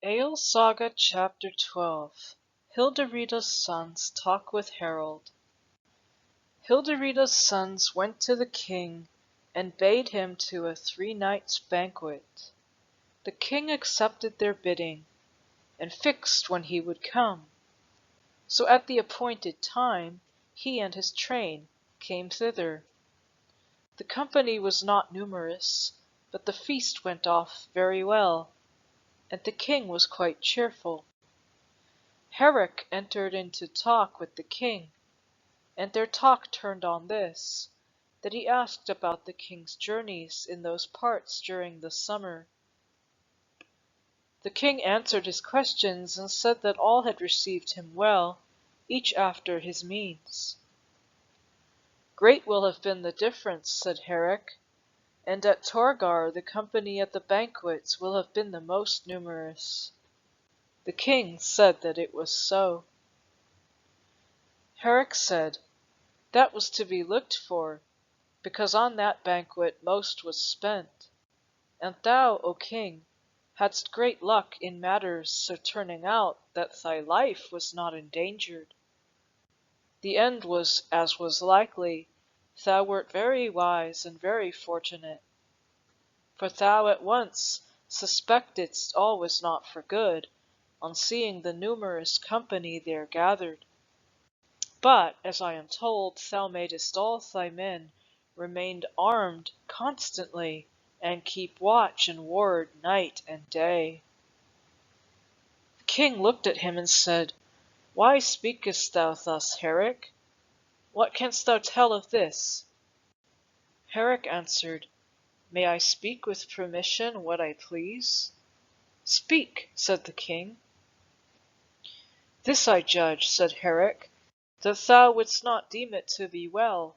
Egil Saga Chapter 12 Hildirída's Sons Talk with Harald. Hildirída's sons went to the king and bade him to a 3 nights banquet. The king accepted their bidding, and fixed when he would come. So at the appointed time he and his train came thither. The company was not numerous, but the feast went off very well, and the king was quite cheerful. Herrick entered into talk with the king, and their talk turned on this, that he asked about the king's journeys in those parts during the summer. The king answered his questions and said that all had received him well, each after his means. Great will have been the difference, said Herrick, and at Torgar the company at the banquets will have been the most numerous. The king said that it was so. Herrick said, that was to be looked for, because on that banquet most was spent, and thou, O king, hadst great luck in matters so turning out that thy life was not endangered. The end was as was likely, thou wert very wise and very fortunate. For thou at once suspectedst all was not for good, on seeing the numerous company there gathered. But, as I am told, thou madest all thy men remain armed constantly, and keep watch and ward night and day. The king looked at him and said, Why speakest thou thus, Herrick? What canst thou tell of this? Herrick answered, May I speak with permission what I please? Speak, said the king. This I judge, said Herrick, that thou wouldst not deem it to be well,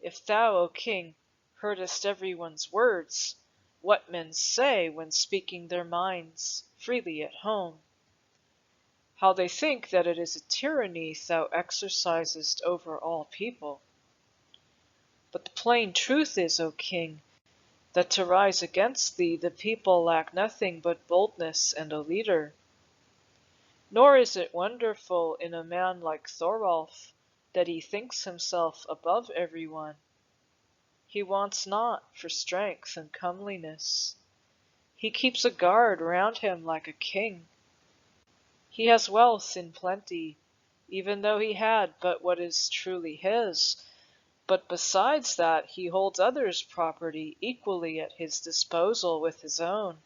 if thou, O king, heardest every one's words, what men say when speaking their minds freely at home, how they think that it is a tyranny thou exercisest over all people. But the plain truth is, O king, that to rise against thee the people lack nothing but boldness and a leader. Nor is it wonderful in a man like Thorolf that he thinks himself above everyone. He wants not for strength and comeliness. He keeps a guard round him like a king. He has wealth in plenty, even though he had but what is truly his, but besides that he holds others' property equally at his disposal with his own.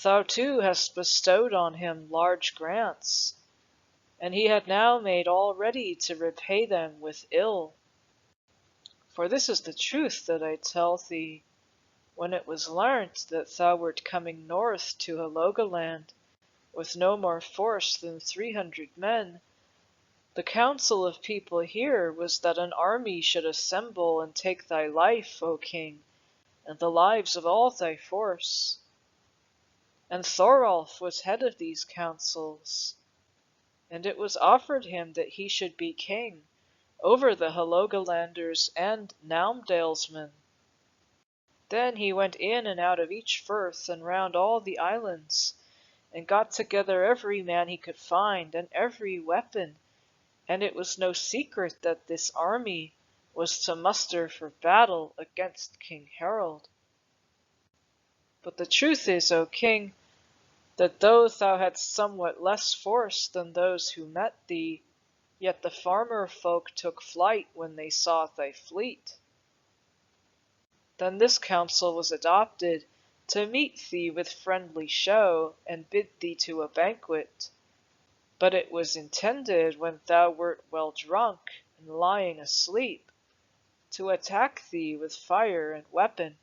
Thou too hast bestowed on him large grants, and he had now made all ready to repay them with ill. For this is the truth that I tell thee, when it was learnt that thou wert coming north to Hålogaland, with no more force than 300 men, the counsel of people here was that an army should assemble and take thy life, O king, and the lives of all thy force. And Thorolf was head of these counsels, and it was offered him that he should be king over the Hålogalanders and Naumdalsmen. Then he went in and out of each firth and round all the islands, and got together every man he could find, and every weapon, and it was no secret that this army was to muster for battle against King Harald. But the truth is, O king, that though thou hadst somewhat less force than those who met thee, yet the farmer folk took flight when they saw thy fleet. Then this counsel was adopted, to meet thee with friendly show, and bid thee to a banquet. But it was intended, when thou wert well drunk and lying asleep, to attack thee with fire and weapon.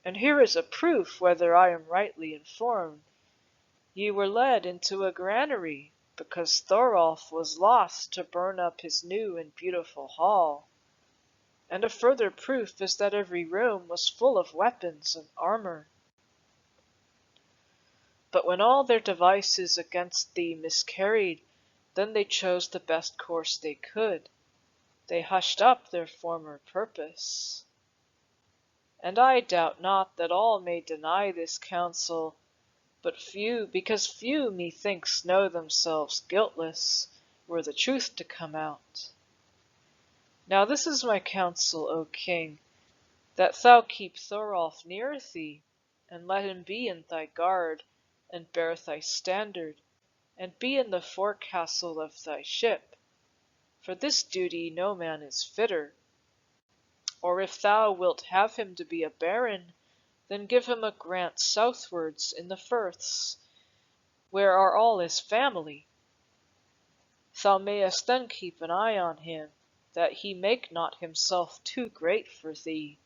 And here is a proof whether I am rightly informed. Ye were led into a granary, because Thorolf was lost to burn up his new and beautiful hall. And a further proof is that every room was full of weapons and armor. But when all their devices against thee miscarried, then they chose the best course they could. They hushed up their former purpose. And I doubt not that all may deny this counsel, but because few, methinks, know themselves guiltless, were the truth to come out. Now this is my counsel, O king, that thou keep Thorolf near thee, and let him be in thy guard, and bear thy standard, and be in the forecastle of thy ship. For this duty no man is fitter. Or if thou wilt have him to be a baron, then give him a grant southwards in the firths, where are all his family. Thou mayest then keep an eye on him, that he make not himself too great for thee.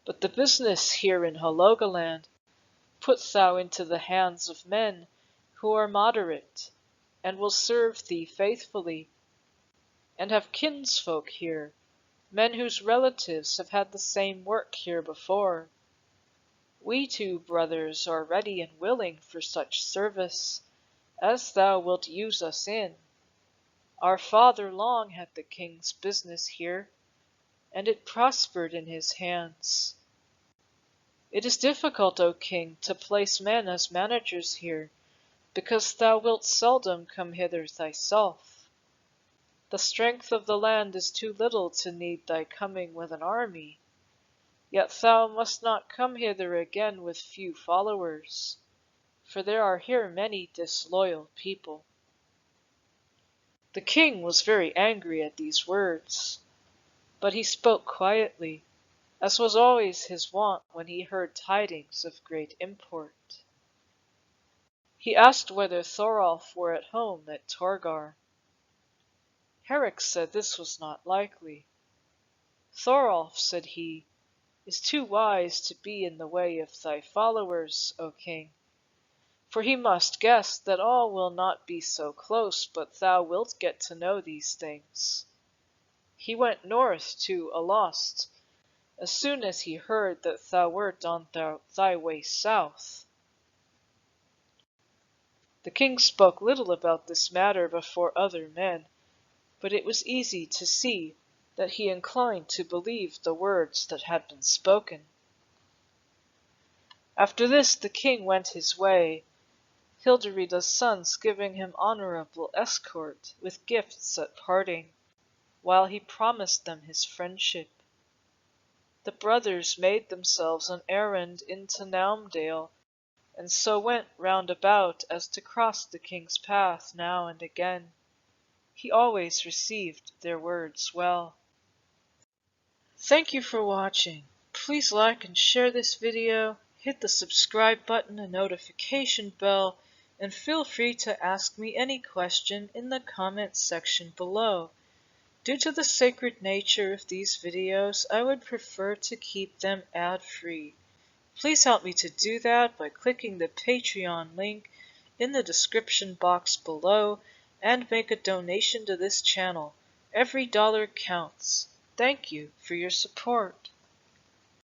But the business here in Halogaland put thou into the hands of men who are moderate, and will serve thee faithfully, and have kinsfolk here, men whose relatives have had the same work here before. We two brothers are ready and willing for such service as thou wilt use us in. Our father long had the king's business here, and it prospered in his hands. It is difficult, O king, to place men as managers here, because thou wilt seldom come hither thyself. The strength of the land is too little to need thy coming with an army. Yet thou must not come hither again with few followers, for there are here many disloyal people. The king was very angry at these words, but he spoke quietly, as was always his wont when he heard tidings of great import. He asked whether Thorolf were at home at Torgar. Herrick said this was not likely. Thorolf, said he, is too wise to be in the way of thy followers, O king, for he must guess that all will not be so close but thou wilt get to know these things. He went north to Alost as soon as he heard that thou wert on thy way south. The king spoke little about this matter before other men, but it was easy to see that he inclined to believe the words that had been spoken. After this the king went his way, Hilderída's sons giving him honourable escort with gifts at parting, while he promised them his friendship. The brothers made themselves an errand into Naumdale, and so went round about as to cross the king's path now and again. He always received their words well. Thank you for watching. Please like and share this video, hit the subscribe button and notification bell, and feel free to ask me any question in the comments section below. Due to the sacred nature of these videos, I would prefer to keep them ad-free. Please help me to do that by clicking the Patreon link in the description box below and make a donation to this channel. Every dollar counts. Thank you for your support.